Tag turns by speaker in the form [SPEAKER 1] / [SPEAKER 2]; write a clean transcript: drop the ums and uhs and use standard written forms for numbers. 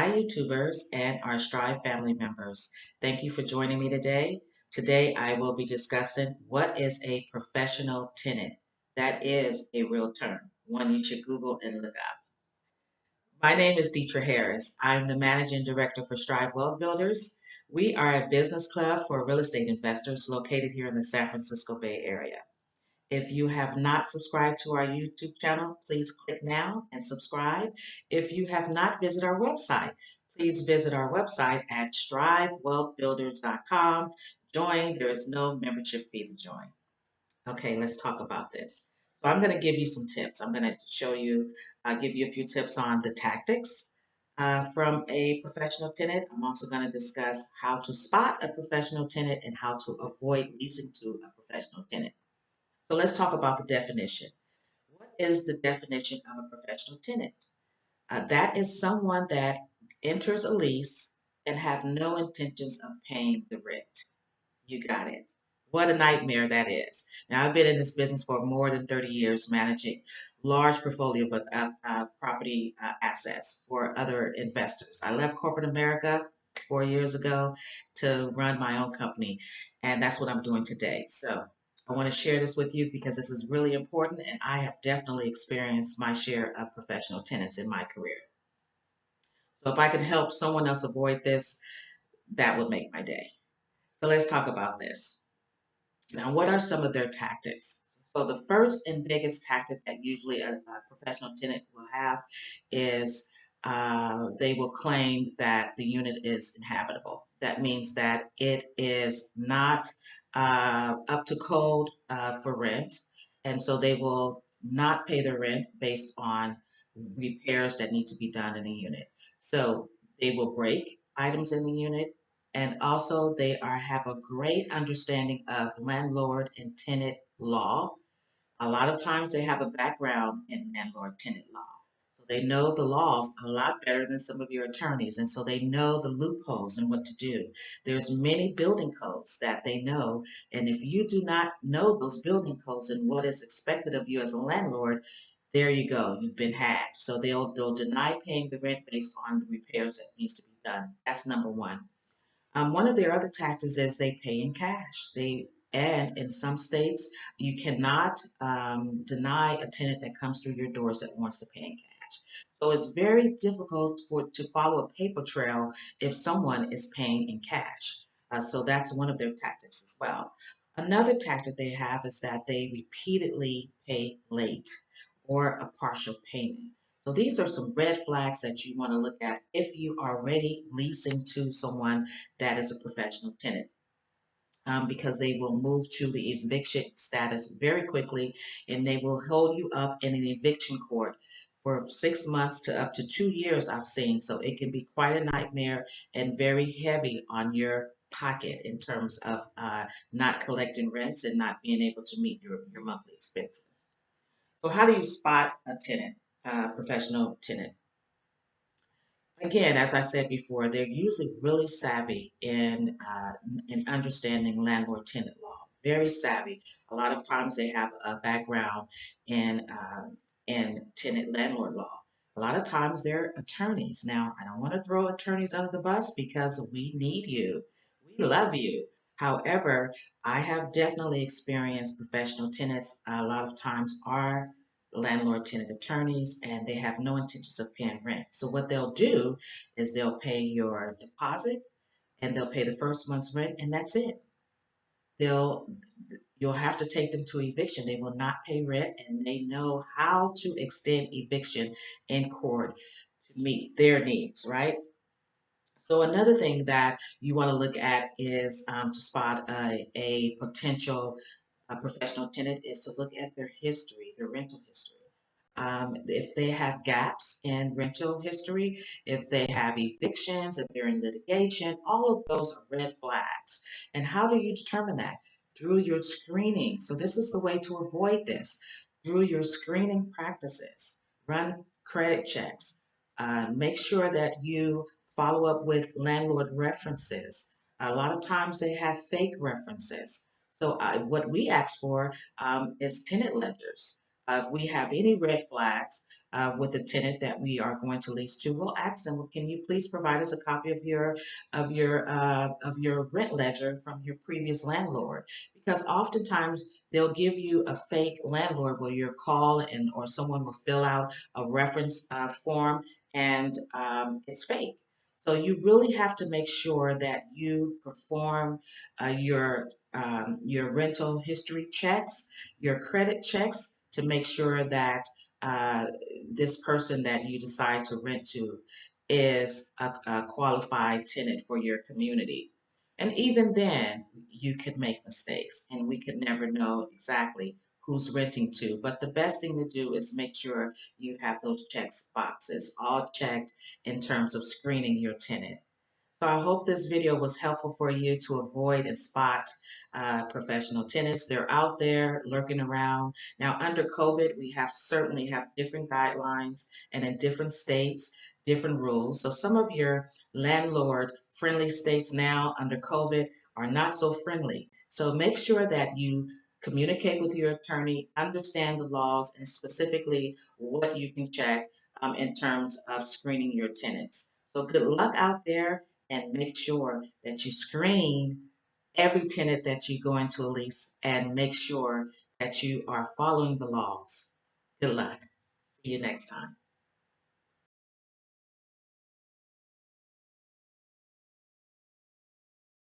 [SPEAKER 1] Hi, YouTubers and our Strive family members. Thank you for joining me today. Today, I will be discussing what is a professional tenant. That is a real term, one you should Google and look up. My name is Detra Harris. I'm the Managing Director for Strive Wealth Builders. We are a business club for real estate investors located here in the San Francisco Bay Area. If you have not subscribed to our YouTube channel, please click now and subscribe. If you have not visited our website, please visit our website at strivewealthbuilders.com. Join. There is no membership fee to join. Okay, let's talk about this. So I'm going to give you some tips. I'm going to give you a few tips on the tactics from a professional tenant. I'm also going to discuss how to spot a professional tenant and how to avoid leasing to a professional tenant. So let's talk about the definition. What is the definition of a professional tenant? That is someone that enters a lease and have no intentions of paying the rent. You got it. What a nightmare that is. Now, I've been in this business for more than 30 years, managing large portfolio of property assets for other investors. I left corporate America 4 years ago to run my own company, and that's what I'm doing today. So I want to share this with you because this is really important, and I have definitely experienced my share of professional tenants in my career. So if I can help someone else avoid this, that would make my day. So let's talk about this. Now, what are some of their tactics? So, the first and biggest tactic that usually a professional tenant will have is they will claim that the unit is inhabitable. That means that it is not up to code for rent, and so they will not pay the rent based on repairs that need to be done in a unit. So, they will break items in the unit, and also they have a great understanding of landlord and tenant law. A lot of times they have a background in landlord tenant law. So they know the laws a lot better than some of your attorneys, and so they know the loopholes and what to do. There's many building codes that they know, and if you do not know those building codes and what is expected of you as a landlord, there you go, you've been hacked. So they'll deny paying the rent based on the repairs that needs to be done. That's number one. One of their other taxes is they pay in cash. And in some states, you cannot deny a tenant that comes through your doors that wants to pay in cash. So it's very difficult to follow a paper trail if someone is paying in cash. So that's one of their tactics as well. Another tactic they have is that they repeatedly pay late or a partial payment. So these are some red flags that you want to look at if you are already leasing to someone that is a professional tenant. Because they will move to the eviction status very quickly, and they will hold you up in an eviction court for 6 months to up to 2 years, I've seen. So it can be quite a nightmare and very heavy on your pocket in terms of not collecting rents and not being able to meet your monthly expenses. So how do you spot a tenant, professional tenant? Again, as I said before, they're usually really savvy in understanding landlord-tenant law. Very savvy. A lot of times they have a background in tenant landlord law. A lot of times they're attorneys. Now, I don't want to throw attorneys under the bus because we need you. We love you. However, I have definitely experienced professional tenants. A lot of times are landlord tenant attorneys, and they have no intentions of paying rent. So what they'll do is they'll pay your deposit and they'll pay the first month's rent, and that's it. They'll You'll have to take them to eviction. They will not pay rent, and they know how to extend eviction in court to meet their needs, right? So another thing that you want to look at is to spot a potential professional tenant is to look at their history, their rental history. If they have gaps in rental history, if they have evictions, if they're in litigation, all of those are red flags. And how do you determine that? Through your screening. So this is the way to avoid this. Through your screening practices, run credit checks, make sure that you follow up with landlord references. A lot of times they have fake references. So what we ask for is tenant letters. If we have any red flags with a tenant that we are going to lease to, we'll ask them, well, can you please provide us a copy of your rent ledger from your previous landlord? Because oftentimes they'll give you a fake landlord where you'll call and or someone will fill out a reference form and it's fake. So you really have to make sure that you perform your rental history checks, your credit checks to make sure that uh, this person that you decide to rent to is a qualified tenant for your community. And even then, you could make mistakes, and we could never know exactly who's renting to. But the best thing to do is make sure you have those checks boxes all checked in terms of screening your tenant. So I hope this video was helpful for you to avoid and spot professional tenants. They're out there lurking around. Now, under COVID, we have certainly have different guidelines and in different states, different rules. So some of your landlord friendly states now under COVID are not so friendly. So make sure that you communicate with your attorney, understand the laws, and specifically what you can check in terms of screening your tenants. So good luck out there and make sure that you screen every tenant that you go into a lease and make sure that you are following the laws. Good luck. See you next time.